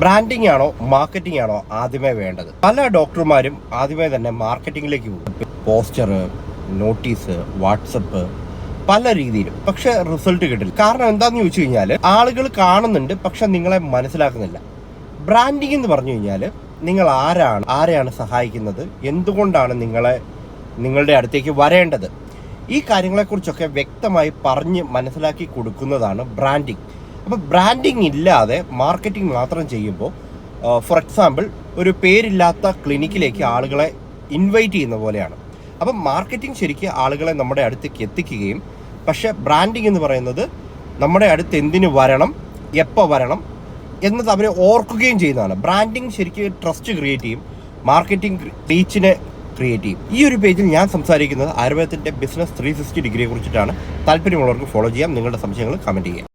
Branding ആണോ marketing ആണോ ആദ്യമേ വേണ്ടത്? പല ഡോക്ടർമാരും ആദ്യമേ തന്നെ മാർക്കറ്റിംഗിലേക്ക് പോകും. പോസ്റ്റർ, നോട്ടീസ്, വാട്സപ്പ്, പല രീതിയിലും. പക്ഷെ റിസൾട്ട് കിട്ടില്ല. കാരണം എന്താണെന്ന് ചോദിച്ചു കഴിഞ്ഞാൽ ആളുകൾ കാണുന്നുണ്ട്, പക്ഷെ നിങ്ങളെ മനസ്സിലാക്കുന്നില്ല. ബ്രാൻഡിംഗ് എന്ന് പറഞ്ഞു കഴിഞ്ഞാൽ നിങ്ങൾ ആരെയാണ് സഹായിക്കുന്നത്, എന്തുകൊണ്ടാണ് നിങ്ങളുടെ അടുത്തേക്ക് വരേണ്ടത്, ഈ കാര്യങ്ങളെക്കുറിച്ചൊക്കെ വ്യക്തമായി പറഞ്ഞ് മനസ്സിലാക്കി കൊടുക്കുന്നതാണ് ബ്രാൻഡിങ്. അപ്പോൾ ബ്രാൻഡിങ് ഇല്ലാതെ മാർക്കറ്റിംഗ് മാത്രം ചെയ്യുമ്പോൾ, ഫോർ എക്സാമ്പിൾ, ഒരു പേരില്ലാത്ത ക്ലിനിക്കിലേക്ക് ആളുകളെ ഇൻവൈറ്റ് ചെയ്യുന്ന പോലെയാണ്. അപ്പം മാർക്കറ്റിംഗ് ശരിക്കും ആളുകളെ നമ്മുടെ അടുത്തേക്ക് എത്തിക്കുകയും, പക്ഷേ ബ്രാൻഡിങ് എന്ന് പറയുന്നത് നമ്മുടെ അടുത്ത് എന്തിനു വരണം, എപ്പോൾ വരണം എന്നത് അവരെ ഓർക്കുകയും ചെയ്യുന്നതാണ്. ബ്രാൻഡിങ് ശരിക്കും ട്രസ്റ്റ് ക്രിയേറ്റ് ചെയ്യും, മാർക്കറ്റിംഗ് റീച്ചിനെ ക്രിയേറ്റ് ചെയ്യും. ഈ ഒരു പേജിൽ ഞാൻ സംസാരിക്കുന്നത് ആയുർവേദത്തിൻ്റെ ബിസിനസ് 360 ഡിഗ്രിയെ കുറിച്ചിട്ടാണ്. താല്പര്യമുള്ളവർക്ക് ഫോളോ ചെയ്യാം. നിങ്ങളുടെ സംശയങ്ങൾ കമൻറ്റ് ചെയ്യാം.